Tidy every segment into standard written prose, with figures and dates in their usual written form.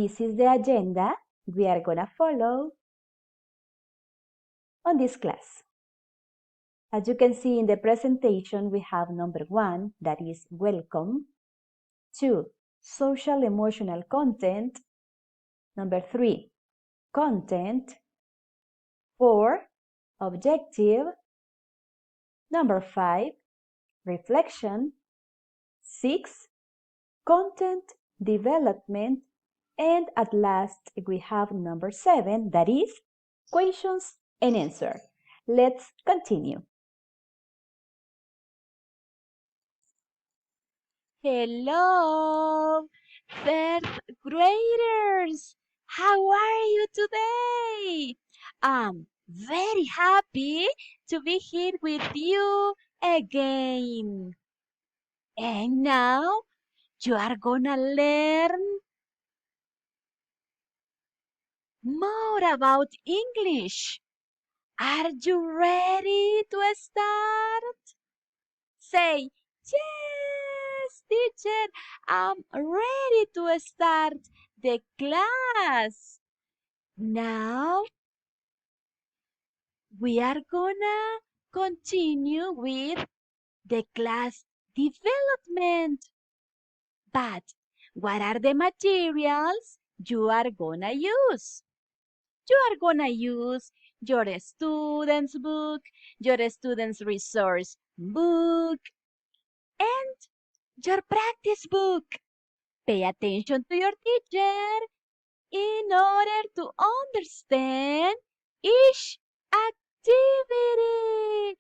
this is the agenda we are gonna follow on this class. As you can see in the presentation, we have number 1, that is welcome. 2, social emotional content. Number 3, content. 4, objective. Number 5, reflection. 6, content development. And at last, we have number 7, that is questions and answer. Let's continue. Hello, third graders. How are you today? I'm very happy to be here with you again. And now you are gonna learn more about English. Are you ready to start? Say, yes, teacher, I'm ready to start the class. Now, we are gonna continue with the class development. But what are the materials you are gonna use? You are gonna use your student's book, your student's resource book, and your practice book. Pay attention to your teacher in order to understand each activity.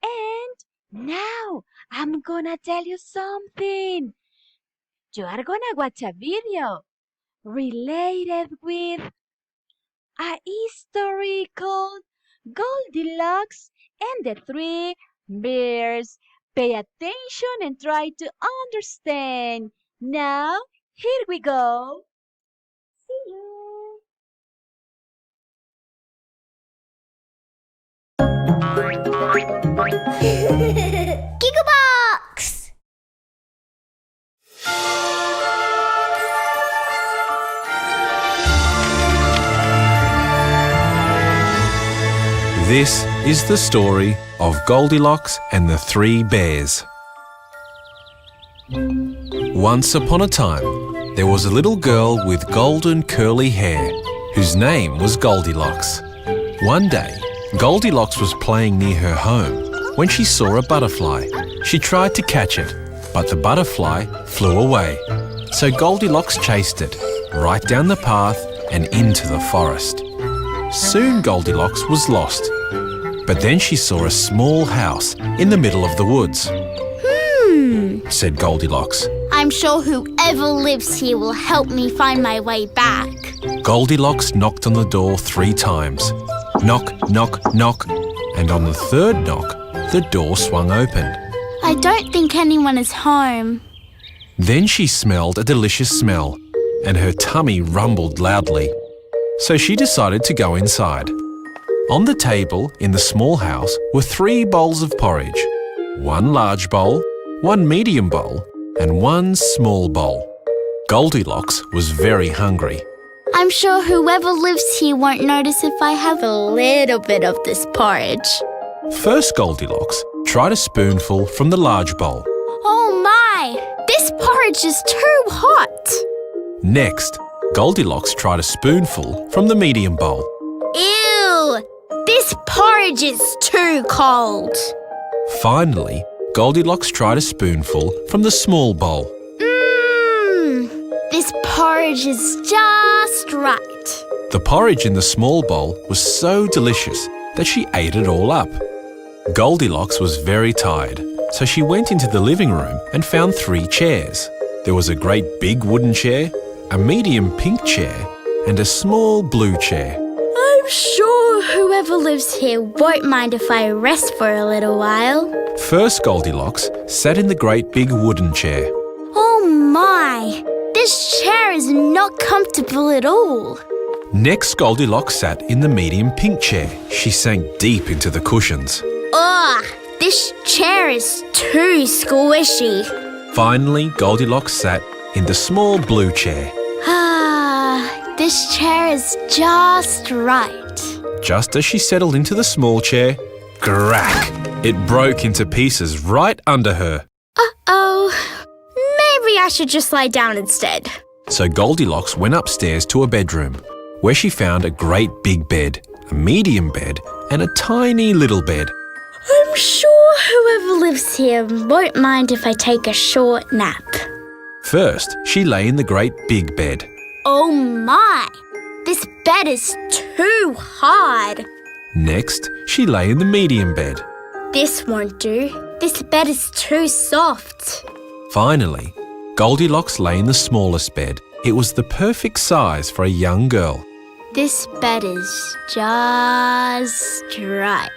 And now I'm gonna tell you something. You are gonna watch a video related with a story called Goldilocks and the Three Bears. Pay attention and try to understand. Now, here we go. See you. Gigabox! This is the story of Goldilocks and the Three Bears. Once upon a time, there was a little girl with golden curly hair whose name was Goldilocks. One day, Goldilocks was playing near her home when she saw a butterfly. She tried to catch it, but the butterfly flew away. So Goldilocks chased it right down the path and into the forest. Soon Goldilocks was lost, but then she saw a small house in the middle of the woods. Said Goldilocks. I'm sure whoever lives here will help me find my way back. Goldilocks knocked on the door 3 times. Knock, knock, knock. And on the third knock, the door swung open. I don't think anyone is home. Then she smelled a delicious smell, and her tummy rumbled loudly. So she decided to go inside. On the table in the small house were 3 bowls of porridge. 1 large bowl, 1 medium bowl, and 1 small bowl. Goldilocks was very hungry. I'm sure whoever lives here won't notice if I have a little bit of this porridge. First, Goldilocks tried a spoonful from the large bowl. Oh my! This porridge is too hot! Next, Goldilocks tried a spoonful from the medium bowl. Ew! This porridge is too cold. Finally, Goldilocks tried a spoonful from the small bowl. This porridge is just right. The porridge in the small bowl was so delicious that she ate it all up. Goldilocks was very tired, so she went into the living room and found 3 chairs. There was a great big wooden chair, a medium pink chair, and a small blue chair. I'm sure whoever lives here won't mind if I rest for a little while. First, Goldilocks sat in the great big wooden chair. Oh my! This chair is not comfortable at all. Next, Goldilocks sat in the medium pink chair. She sank deep into the cushions. Ugh! This chair is too squishy. Finally, Goldilocks sat in the small blue chair. This chair is just right. Just as she settled into the small chair, crack! It broke into pieces right under her. Uh-oh. Maybe I should just lie down instead. So Goldilocks went upstairs to a bedroom, where she found a great big bed, a medium bed, and a tiny little bed. I'm sure whoever lives here won't mind if I take a short nap. First, she lay in the great big bed. Oh my! This bed is too hard. Next, she lay in the medium bed. This won't do. This bed is too soft. Finally, Goldilocks lay in the smallest bed. It was the perfect size for a young girl. This bed is just right.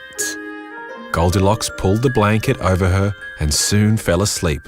Goldilocks pulled the blanket over her and soon fell asleep.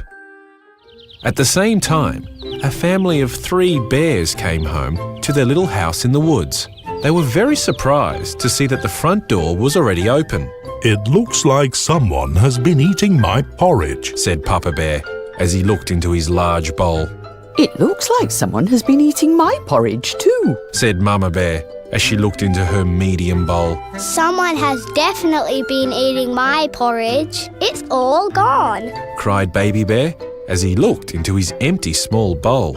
At the same time, a family of 3 bears came home to their little house in the woods. They were very surprised to see that the front door was already open. It looks like someone has been eating my porridge, Said Papa Bear as he looked into his large bowl. It looks like someone has been eating my porridge too. Said Mama Bear as she looked into her medium bowl. Someone has definitely been eating my porridge. It's all gone. Cried Baby Bear as he looked into his empty small bowl.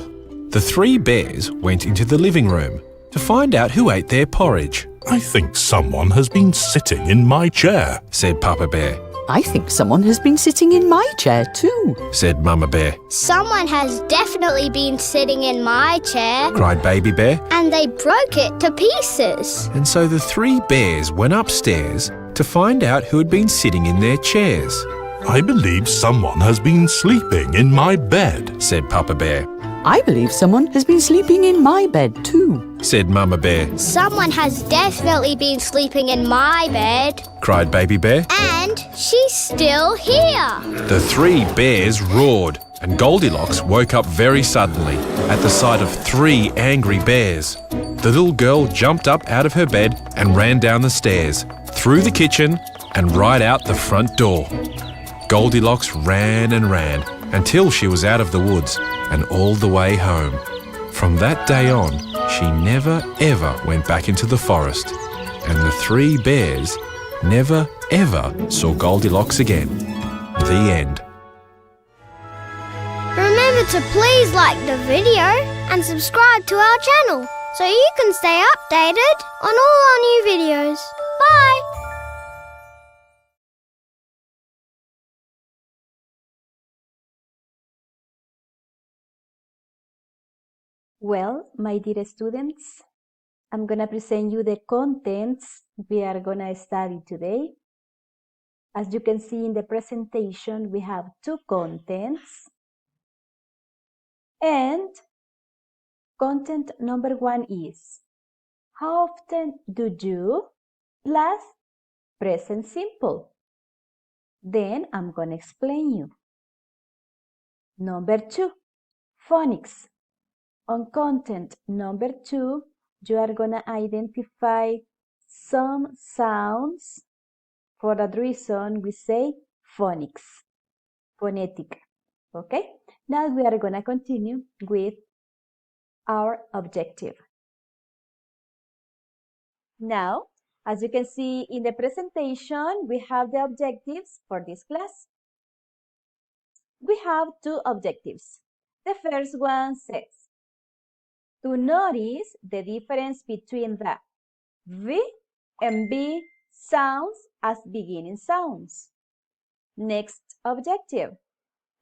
The 3 bears went into the living room to find out who ate their porridge. I think someone has been sitting in my chair. Said Papa Bear. I think someone has been sitting in my chair too. Said Mama Bear. Someone has definitely been sitting in my chair. Cried Baby Bear. And they broke it to pieces. And so the 3 bears went upstairs to find out who had been sitting in their chairs. I believe someone has been sleeping in my bed. Said Papa Bear. I believe someone has been sleeping in my bed too. Said Mama Bear. Someone has definitely been sleeping in my bed. Cried Baby Bear. And she's still here. The 3 bears roared, and Goldilocks woke up very suddenly at the sight of 3 angry bears. The little girl jumped up out of her bed and ran down the stairs, through the kitchen, and right out the front door. Goldilocks ran and ran until she was out of the woods and all the way home. From that day on, she never ever went back into the forest, and the 3 bears never ever saw Goldilocks again. The end. Remember to please like the video and subscribe to our channel so you can stay updated on all our new videos. Bye! Well, my dear students, I'm going to present you the contents we are going to study today. As you can see in the presentation, we have 2 contents. And content number 1 is, how often do you plus present simple? Then I'm going to explain you. Number 2, phonics. On content number 2, you are going to identify some sounds. For that reason, we say phonics, phonetic. Okay? Now we are going to continue with our objective. Now, as you can see in the presentation, we have the objectives for this class. We have 2 objectives. The first one says, to notice the difference between the V and B sounds as beginning sounds. Next objective,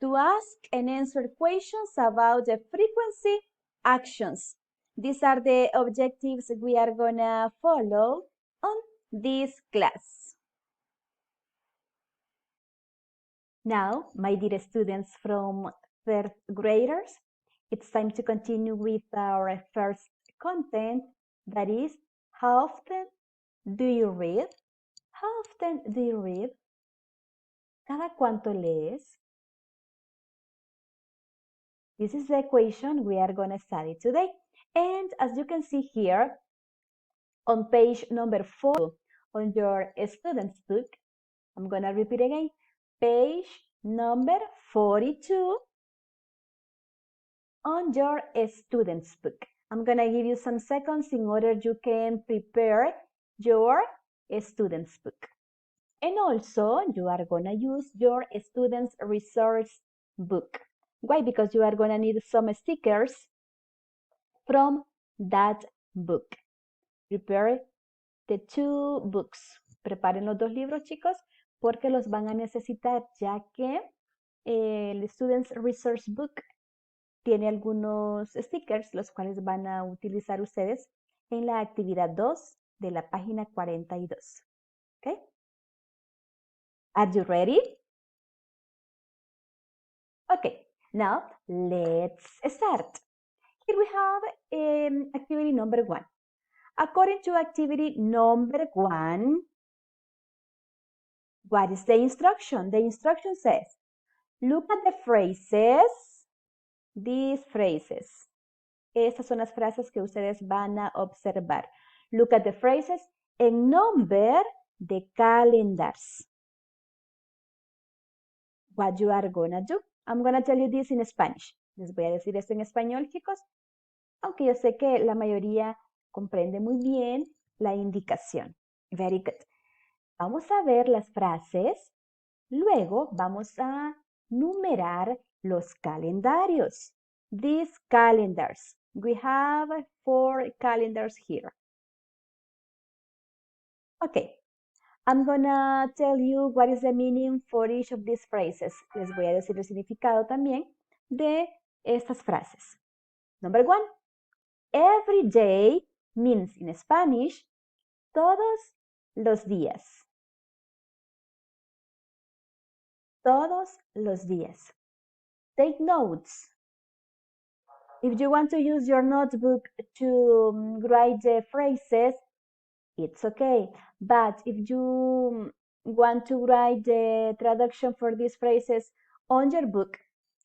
to ask and answer questions about the frequency actions. These are the objectives we are gonna follow on this class. Now, my dear students from 3rd graders, it's time to continue with our first content, that is, how often do you read? How often do you read? ¿Cada cuánto lees? This is the equation we are going to study today. And as you can see here, on page number 4 on your student's book, I'm going to repeat again, page number 42 on your student's book. I'm going to give you some seconds in order you can prepare your student's book. And also, you are going to use your student's resource book. Why? Because you are going to need some stickers from that book. Prepare the 2 books. Preparen los 2 libros, chicos, porque los van a necesitar, ya que el Student's Resource Book tiene algunos stickers, los cuales van a utilizar ustedes en la actividad 2 de la página 42. ¿Ok? Are you ready? Okay, now let's start. Here we have activity number 1. According to activity number 1, what is the instruction? The instruction says, look at the phrases, these phrases. Estas son las frases que ustedes van a observar. Look at the phrases and number the calendars. What you are gonna do? I'm gonna tell you this in Spanish. Les voy a decir esto en español, chicos, aunque yo sé que la mayoría comprende muy bien la indicación. Very good. Vamos a ver las frases, luego vamos a numerar los calendarios. These calendars. We have 4 calendars here. Okay. I'm gonna tell you what is the meaning for each of these phrases. Les voy a decir el significado también de estas frases. Number 1. Every day means in Spanish, todos los días. Todos los días. Take notes. If you want to use your notebook to write the phrases, it's okay. But if you want to write the traduction for these phrases on your book,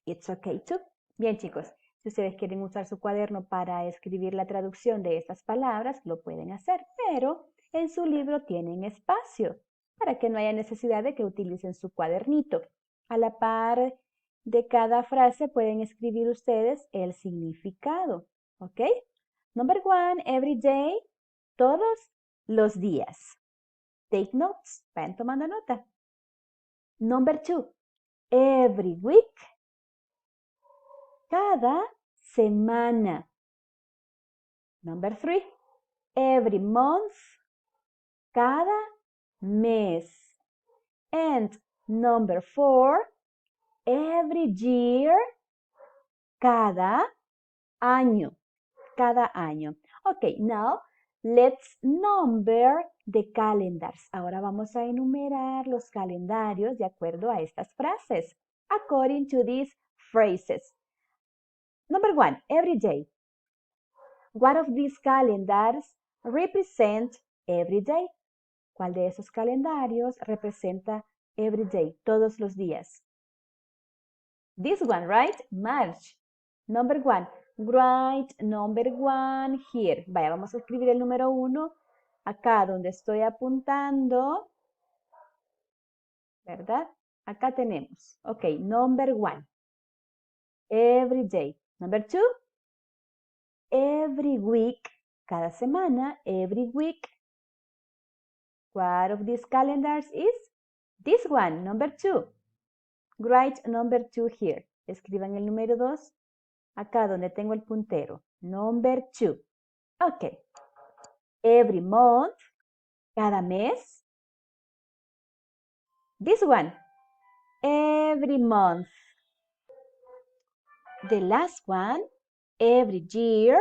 it's okay too. Bien, chicos, si ustedes quieren usar su cuaderno para escribir la traducción de estas palabras, lo pueden hacer, pero en su libro tienen espacio para que no haya necesidad de que utilicen su cuadernito. A la par de cada frase pueden escribir ustedes el significado, ¿ok? Number 1, every day, todos los días. Take notes, vayan tomando nota. Number 2, every week, cada semana. Number 3, every month, cada mes. And number 4, every year, cada año. Cada año. Okay, now let's number the calendars. Ahora vamos a enumerar los calendarios de acuerdo a estas frases. According to these phrases. Number 1, every day. What of these calendars represent every day? ¿Cuál de esos calendarios representa every day, todos los días? This one, right? March. Number 1. Write number 1 here. Vaya, vamos a escribir el número 1 acá donde estoy apuntando. ¿Verdad? Acá tenemos. Ok, number 1. Every day. Number 2. Every week. Cada semana. Every week. What of these calendars is? This one, number 2. Write number 2 here. Escriban el número 2 acá donde tengo el puntero. Number 2. Ok. Every month. Cada mes. This one. Every month. The last one. Every year.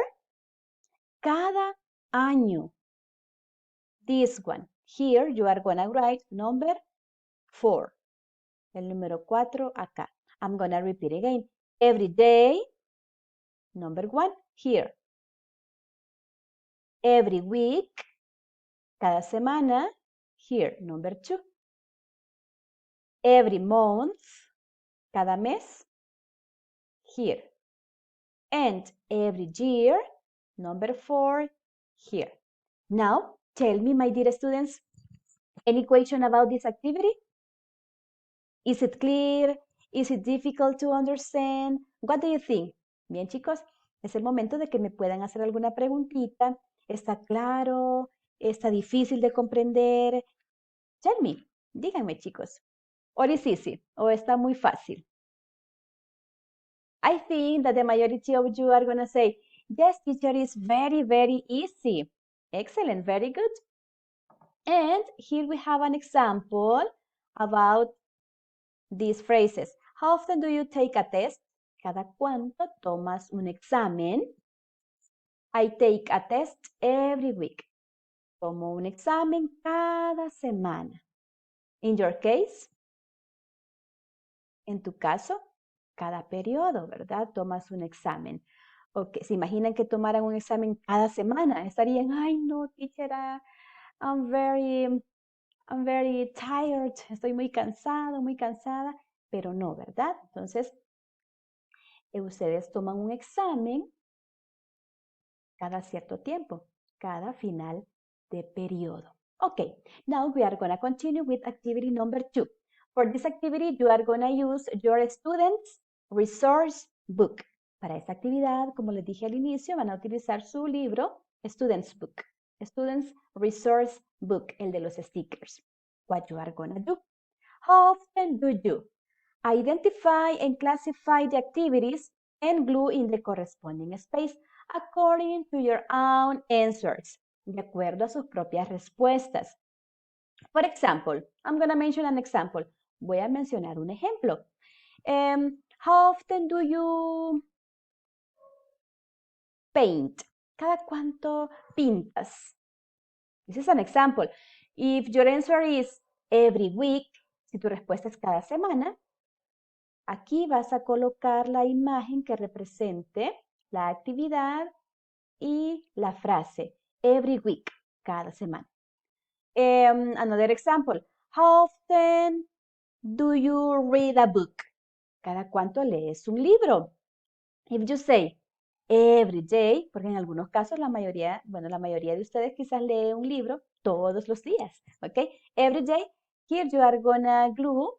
Cada año. This one. Here you are going to write number 4. El número 4 acá. I'm going to repeat again. Every day. Number 1 here. Every week. Cada semana. Here. Number 2. Every month. Cada mes. Here. And every year. Number 4 here. Now, tell me, my dear students, any question about this activity? Is it clear? Is it difficult to understand? What do you think? Bien, chicos, Es el momento de que me puedan hacer alguna preguntita. ¿Está claro? ¿Está difícil de comprender? Tell me, díganme chicos. Or is easy? ¿O está muy fácil? I think that the majority of you are going to say, yes, teacher, is very, very easy. Excellent, very good. And here we have an example about these phrases. How often do you take a test? ¿Cada cuánto tomas un examen? I take a test every week. Tomo un examen cada semana. In your case, en tu caso, cada periodo, ¿verdad? Tomas un examen. Okay. ¿Se imaginan que tomaran un examen cada semana? Estarían, ay no, teacher, I'm very tired, estoy muy cansado, muy cansada, pero no, ¿verdad? Entonces, ustedes toman un examen cada cierto tiempo, cada final de periodo. Okay, now we are going to continue with activity number 2. For this activity, you are going to use your student's resource book. Para esta actividad, como les dije al inicio, van a utilizar su libro, Student's Book, Student's Resource Book, el de los stickers. What you are going to do? How often do you identify and classify the activities and glue in the corresponding space according to your own answers, de acuerdo a sus propias respuestas? For example, I'm going to mention an example. Voy a mencionar un ejemplo. How often do you paint? ¿Cada cuánto pintas? This is an example. If your answer is every week, si tu respuesta es cada semana, aquí vas a colocar la imagen que represente la actividad y la frase. Every week, cada semana. Another example. How often do you read a book? ¿Cada cuánto lees un libro? If you say every day, porque en algunos casos la mayoría de ustedes quizás lee un libro todos los días, ¿ok? Every day, here you are gonna glue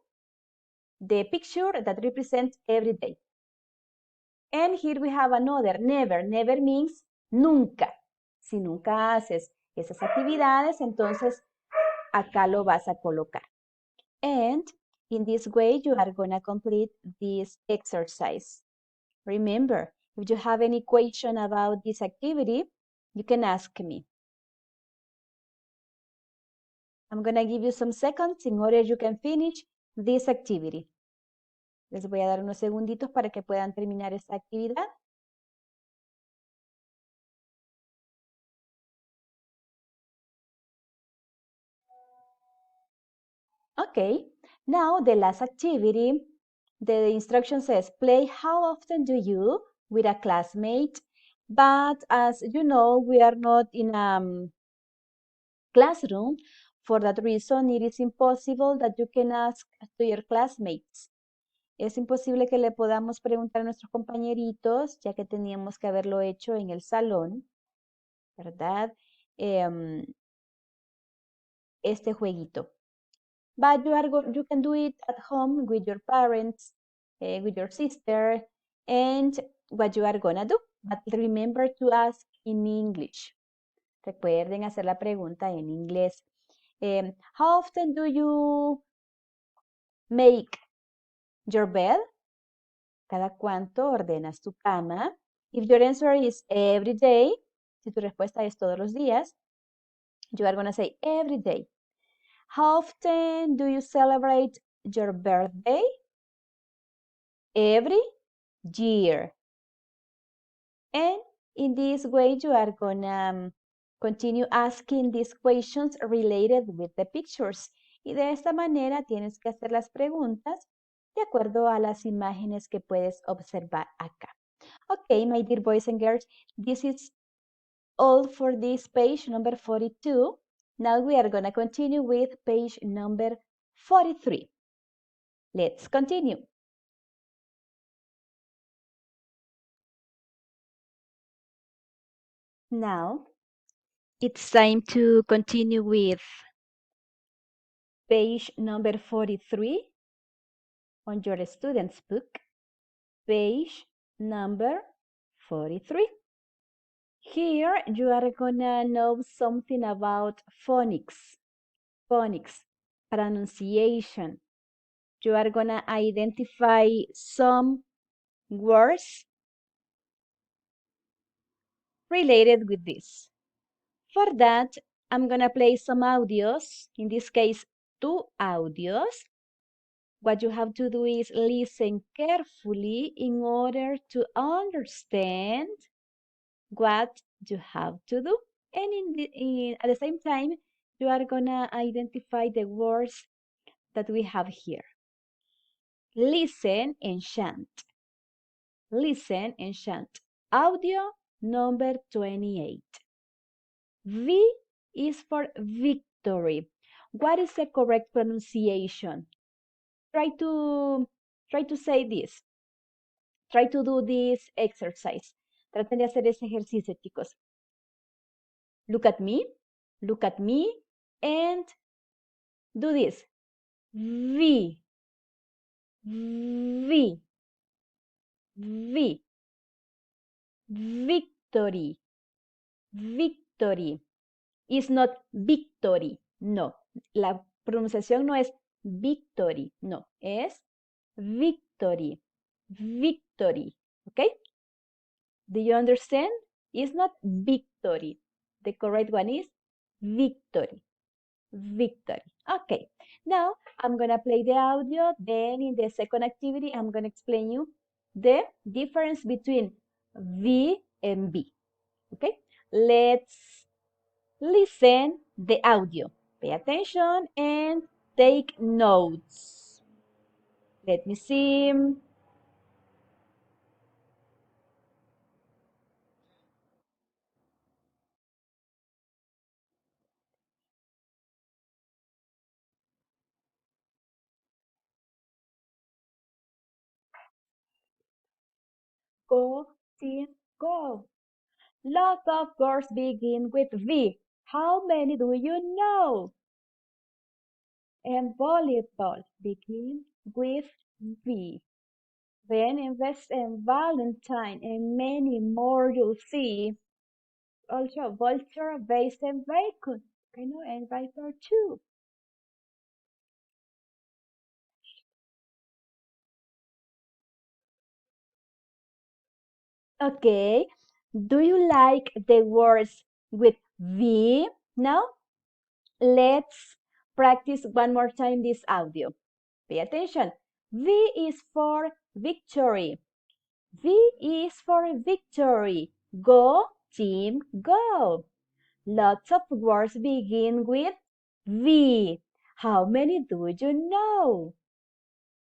the picture that represents every day. And here we have another, never. Never means nunca. Si nunca haces esas actividades, entonces acá lo vas a colocar. And in this way, you are going to complete this exercise. Remember, if you have any question about this activity, you can ask me. I'm going to give you some seconds in order you can finish this activity. Les voy a dar unos segunditos para que puedan terminar esta actividad. Okay, now the last activity, the instruction says, play how often do you with a classmate, but as you know, we are not in a classroom. For that reason, it is impossible that you can ask to your classmates. Es imposible que le podamos preguntar a nuestros compañeritos, ya que teníamos que haberlo hecho en el salón, ¿verdad? Este jueguito. But you can do it at home with your parents, with your sister, and what you are gonna do. But remember to ask in English. Recuerden hacer la pregunta en inglés. How often do you make your bed? ¿Cada cuánto ordenas tu cama? If your answer is every day, si tu respuesta es todos los días, you are gonna say every day. How often do you celebrate your birthday? Every year. And in this way, you are gonna continue asking these questions related with the pictures. Y de esta manera tienes que hacer las preguntas de acuerdo a las imágenes que puedes observar acá. Okay, my dear boys and girls, this is all for this page number 42. Now we are going to continue with page number 43. Let's continue. Now, it's time to continue with page number 43 on your student's book. Page number 43. Here you are gonna know something about phonics. Phonics, pronunciation. You are gonna identify some words related with this. For that, I'm gonna play some audios, in this case, 2 audios. What you have to do is listen carefully in order to understand what you have to do. And at the same time, you are gonna identify the words that we have here. Listen and chant. Listen and chant. Audio number 28. V is for victory. What is the correct pronunciation? Try to say this. Try to do this exercise. Traten de hacer ese ejercicio, chicos. Look at me, and do this. V, V, V, victory, victory. It's not victory, no. La pronunciación no es victory, no. Es victory, victory, okay? Do you understand? It's not victory. The correct one is victory. Victory. Okay. Now I'm going to play the audio. Then in the second activity, I'm going to explain you the difference between V and B. Okay. Let's listen the audio. Pay attention and take notes. Let me see. Go, team, go. Lots of words begin with V. How many do you know? And volleyball begin with V. Then invest in Valentine and many more you'll see. Also vulture, vase and bacon. And viper too. Okay. Do you like the words with V? Now, let's practice one more time this audio. Pay attention. V is for victory. V is for victory. Go, team, go. Lots of words begin with V. How many do you know?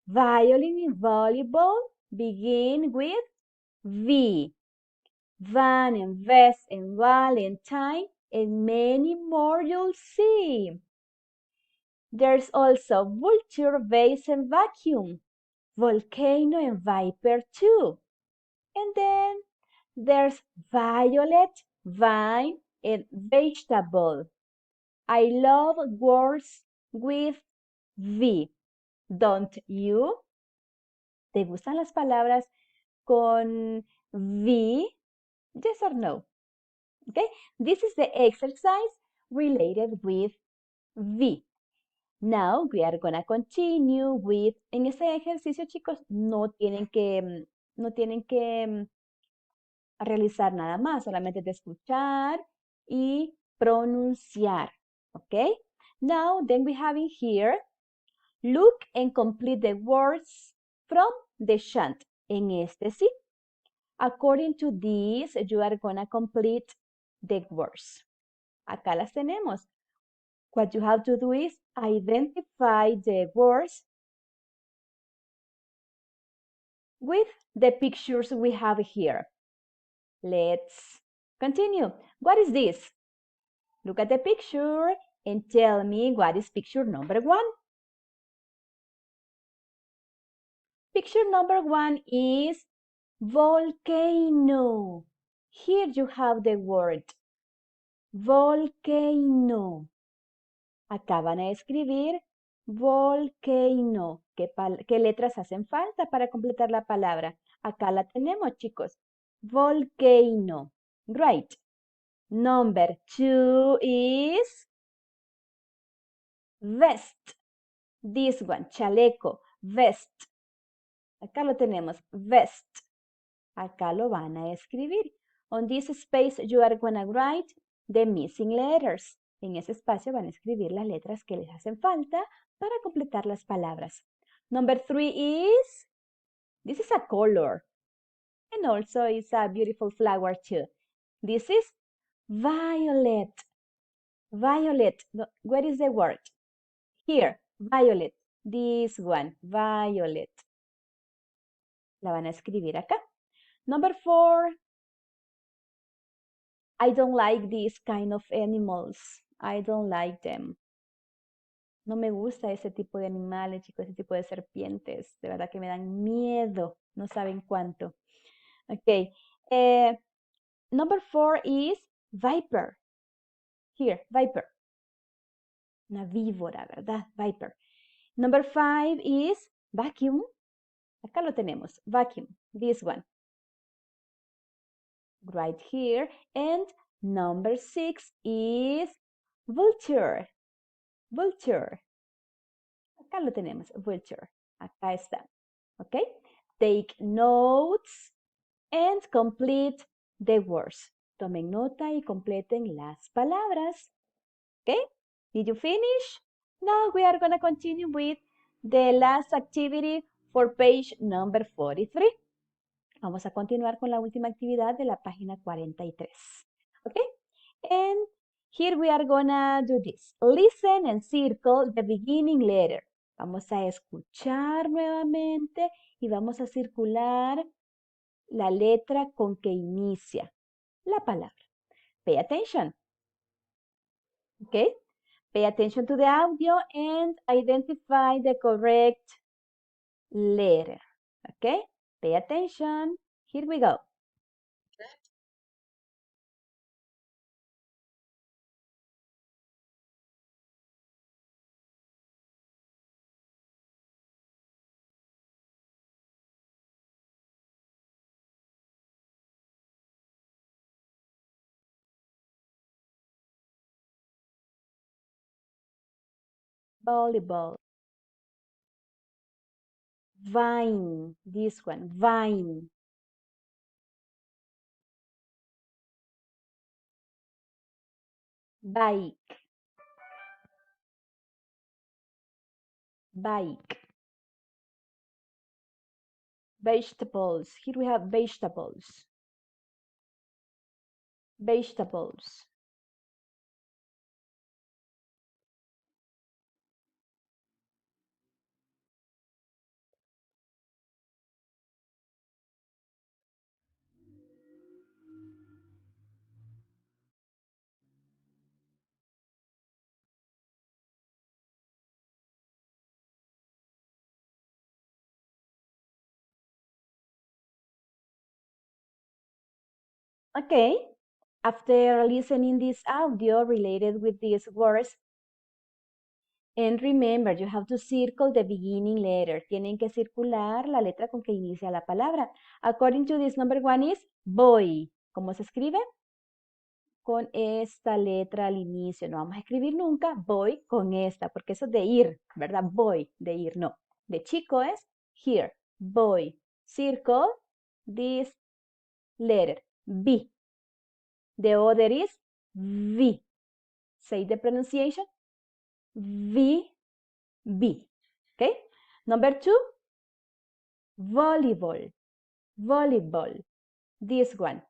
Violin and volleyball begin with V. Van and vest and Valentine and many more you'll see. There's also vulture, vase and vacuum, volcano and viper too. And then there's violet, vine and vegetable. I love words with V. Don't you? ¿Te gustan las palabras con V? Yes or no? Okay, this is the exercise related with V. Now we are gonna continue with, en este ejercicio, chicos, no tienen que realizar nada más, solamente de escuchar y pronunciar. Okay? Now, then we have in here, look and complete the words from the chant. En este sí. According to this, you are gonna complete the words. Acá las tenemos. What you have to do is identify the words with the pictures we have here. Let's continue. What is this? Look at the picture and tell me what is picture number 1. Picture number 1 is volcano. Here you have the word volcano. Acá van a escribir volcano. ¿Qué letras hacen falta para completar la palabra? Acá la tenemos, chicos. volcano. Great. Number 2 is vest. This one, chaleco, vest. Acá lo tenemos, vest. Acá lo van a escribir. On this space you are gonna write the missing letters. En ese espacio van a escribir las letras que les hacen falta para completar las palabras. Number 3 is, this is a color. And also it's a beautiful flower too. This is violet. Violet. Where is the word? Here, violet. This one, violet. La van a escribir acá. Number 4. I don't like these kind of animals. I don't like them. No me gusta ese tipo de animales, chicos, ese tipo de serpientes. De verdad que me dan miedo. No saben cuánto. Okay. Number 4 is viper. Here, viper. Una víbora, ¿verdad? Viper. Number 5 is vacuum. Acá lo tenemos, vacuum. This one. Right here. And number 6 is vulture. Vulture. Acá lo tenemos, vulture. Acá está. Okay? Take notes and complete the words. Tomen nota y completen las palabras. Okay? Did you finish? Now we are going to continue with the last activity for page number 43. Vamos a continuar con la última actividad de la página 43. Okay? And here we are going to do this. Listen and circle the beginning letter. Vamos a escuchar nuevamente y vamos a circular la letra con que inicia la palabra. Pay attention. Okay? Pay attention to the audio and identify the correct letter. Okay? Pay attention. Here we go. Volleyball. Vine. This one. Vine. Bike. Bike. Vegetables. Here we have vegetables. Vegetables. Okay, after listening this audio related with these words, and remember, you have to circle the beginning letter. Tienen que circular la letra con que inicia la palabra. According to this, number 1 is boy. ¿Cómo se escribe? Con esta letra al inicio. No vamos a escribir nunca boy con esta, porque eso es de ir, ¿verdad? Boy, de ir, no. De chico es here, boy. Circle this letter, B. The other is V. Say the pronunciation. V, B. Okay? Number 2, volleyball. Volleyball. This one.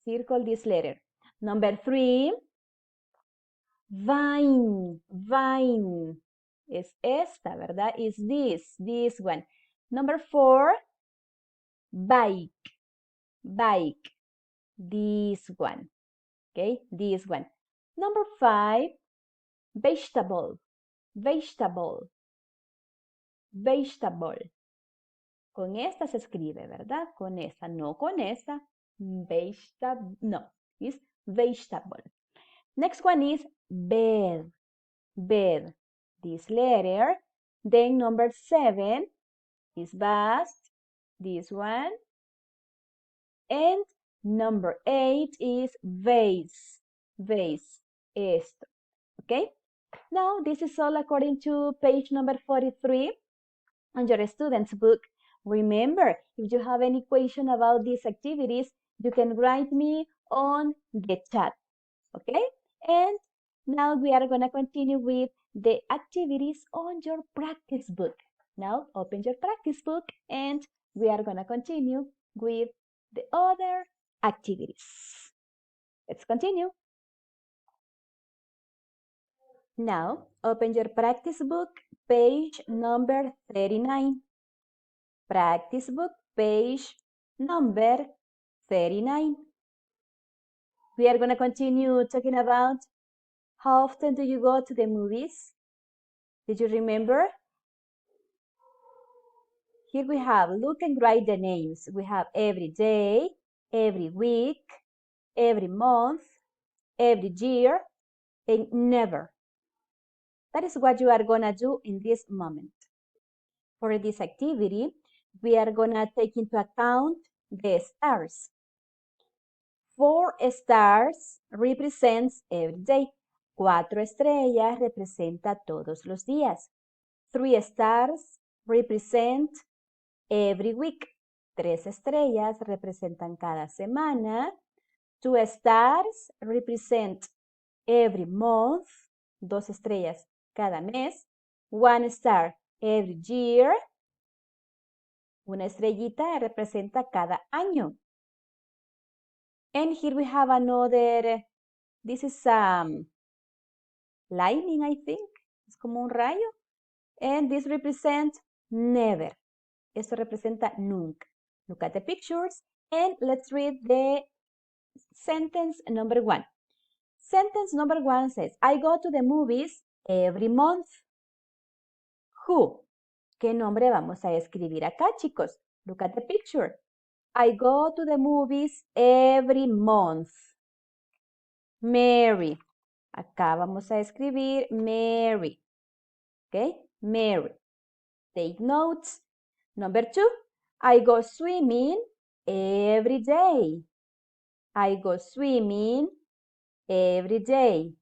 Circle this letter. Number 3, vine. Vine. Es esta, ¿verdad? Is this one. Number 4, bike. Bike. This one. Okay, this one. Number 5, vegetable. Vegetable. Vegetable. Con esta se escribe, ¿verdad? Con esta, no con esta. Vegetable, no, it's vegetable. Next one is bed. Bed. This letter. Then number 7 is bust. This one. And number 8 is vase. Vase. Esto. Okay? Now, this is all according to page number 43 on your student's book. Remember, if you have any question about these activities, you can write me on the chat. Okay? And now we are going to continue with the activities on your practice book. Now, open your practice book and we are going to continue with the other activities. Let's continue. Now, open your practice book, page number 39. Practice book, page number 39. We are going to continue talking about how often do you go to the movies? Did you remember? Here we have, look and write the names. We have every day, every week, every month, every year, and never. That is what you are going to do in this moment. For this activity, we are going to take into account the stars. 4 stars represents every day. 4 estrellas representa todos los días. 3 stars represent every week. 3 estrellas representan cada semana. 2 stars represent every month. 2 estrellas cada mes. 1 star every year. Una estrellita representa cada año. And here we have another, this is lightning, I think. Es como un rayo. And this represents never. Esto representa nunca. Look at the pictures and let's read the sentence number 1. Sentence number 1 says, I go to the movies every month. Who? ¿Qué nombre vamos a escribir acá, chicos? Look at the picture. I go to the movies every month. Mary. Acá vamos a escribir Mary. ¿Ok? Mary. Take notes. Number 2. I go swimming every day. I go swimming every day.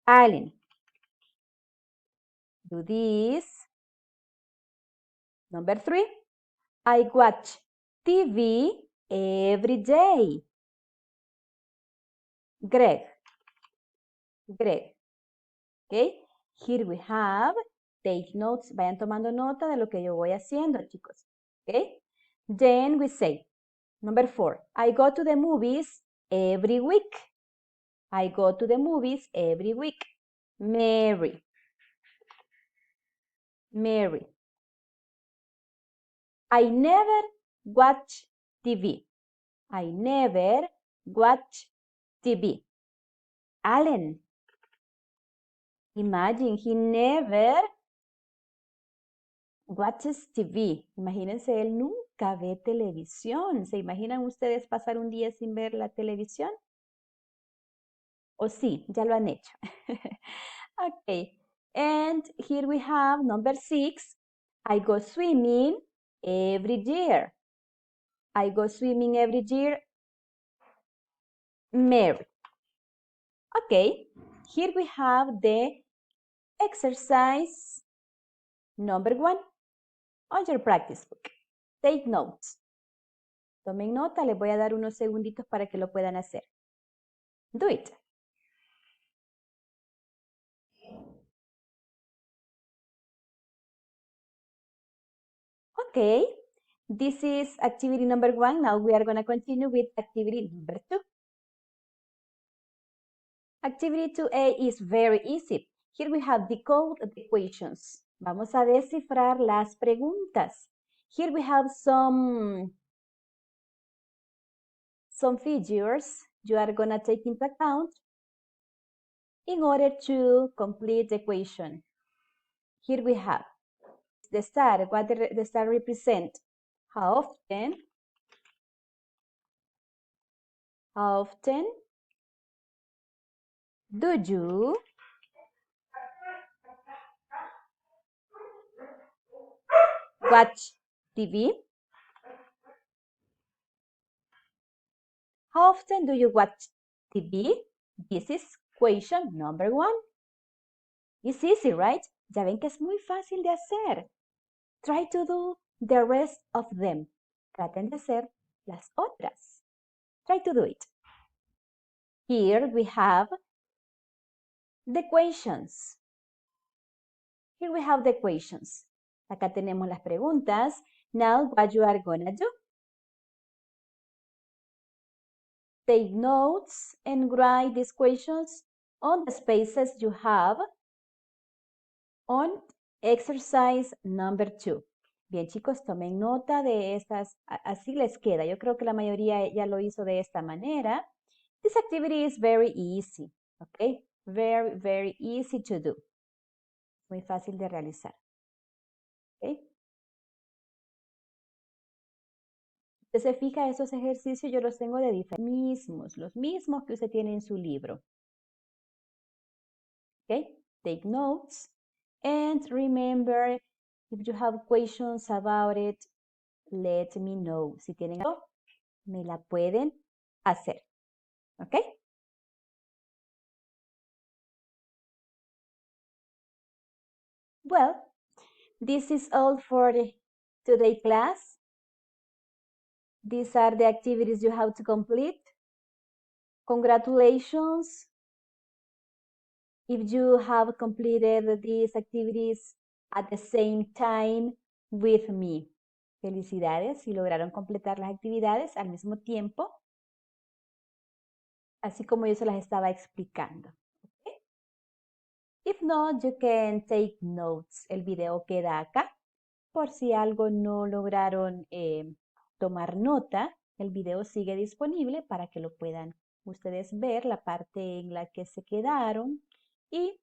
Allen. Do this. Number 3. I watch TV every day. Greg. Greg. Okay. Here we have, take notes, vayan tomando nota de lo que yo voy haciendo, chicos. Okay. Then we say, number 4, I go to the movies every week. I go to the movies every week. Mary. Mary. I never watch TV. I never watch TV. Allen. Imagine, he never watches TV. Imagínense, él nunca ve televisión. ¿Se imaginan ustedes pasar un día sin ver la televisión? ¿O sí? Ya lo han hecho. Okay. And here we have number 6. I go swimming every year. I go swimming every year. Mary. Okay. Here we have the exercise number 1 on your practice book. Take notes. Tomen nota, les voy a dar unos segunditos para que lo puedan hacer. Do it. Okay, this is activity number 1. Now we are going to continue with activity number 2. Activity 2A is very easy. Here we have decode the equations. Vamos a descifrar las preguntas. Here we have some figures you are going to take into account in order to complete the equation. Here we have the star, what the star represent. How often do you watch TV? How often do you watch TV? This is question number 1. It's easy, right? Ya ven que es muy fácil de hacer. Try to do the rest of them. Traten de hacer las otras. Try to do it. Here we have the questions. Here we have the questions. Acá tenemos las preguntas. Now what you are gonna do? Take notes and write these questions on the spaces you have on exercise number 2. Bien, chicos, tomen nota de estas, así les queda. Yo creo que la mayoría ya lo hizo de esta manera. This activity is very easy, okay? Very, very easy to do. Muy fácil de realizar, okay? Si se fija, estos ejercicios yo los tengo de diferentes, los mismos que usted tiene en su libro. Okay, take notes and remember, if you have questions about it, let me know. Si tienen algo, me la pueden hacer. Okay? Well, this is all for today's class. These are the activities you have to complete. Congratulations if you have completed these activities at the same time with me. Felicidades si lograron completar las actividades al mismo tiempo, así como yo se las estaba explicando. Okay? If not, you can take notes. El video queda acá. Por si algo no lograron tomar nota, el video sigue disponible para que lo puedan ustedes ver, la parte en la que se quedaron, y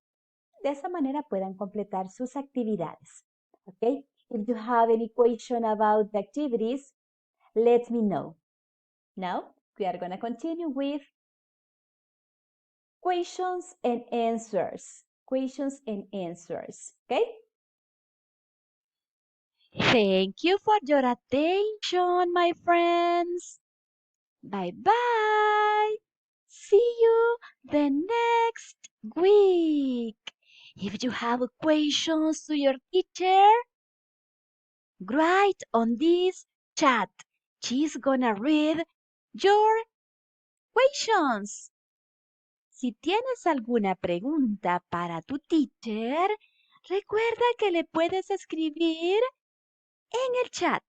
de esa manera puedan completar sus actividades. Okay? If you have any question about the activities, let me know. Now, we are going to continue with questions and answers. Questions and answers. Okay? Thank you for your attention, my friends. Bye-bye. See you the next week. If you have questions to your teacher, write on this chat. She's gonna read your questions. Si tienes alguna pregunta para tu teacher, recuerda que le puedes escribir en el chat.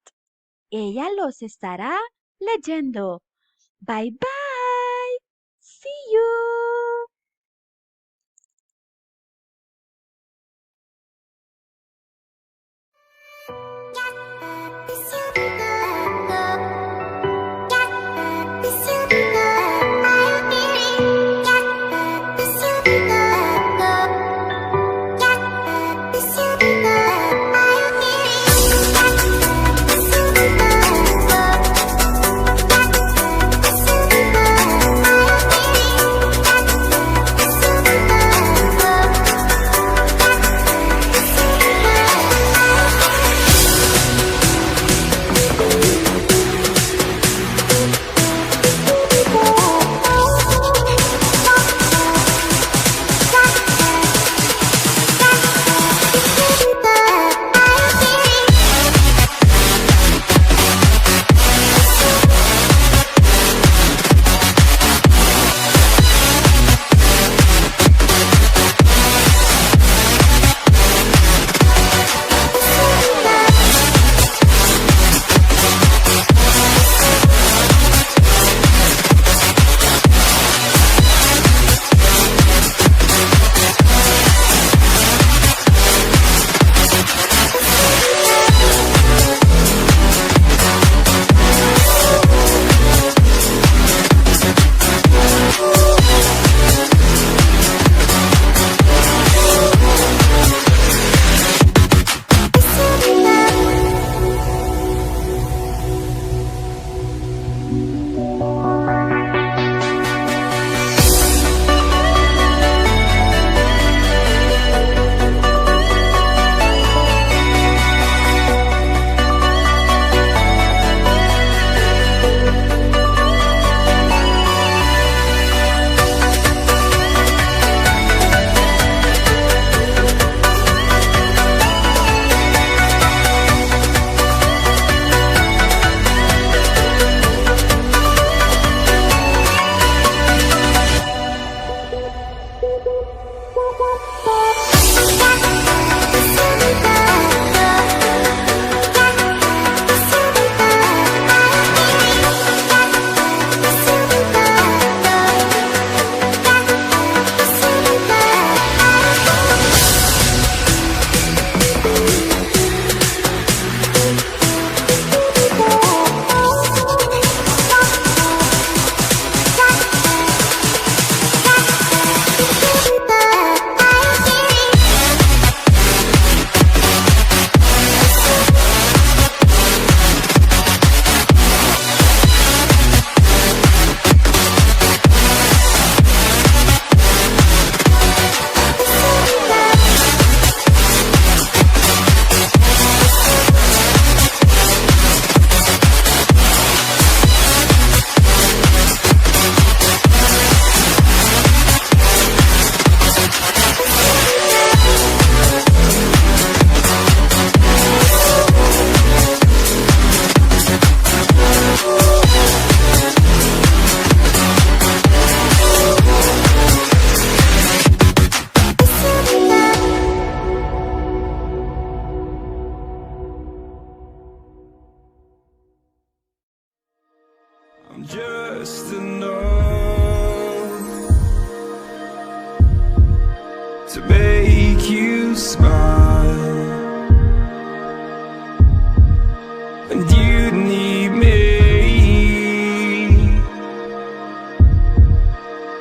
Ella los estará leyendo. Bye bye. See you.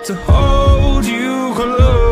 to hold you close.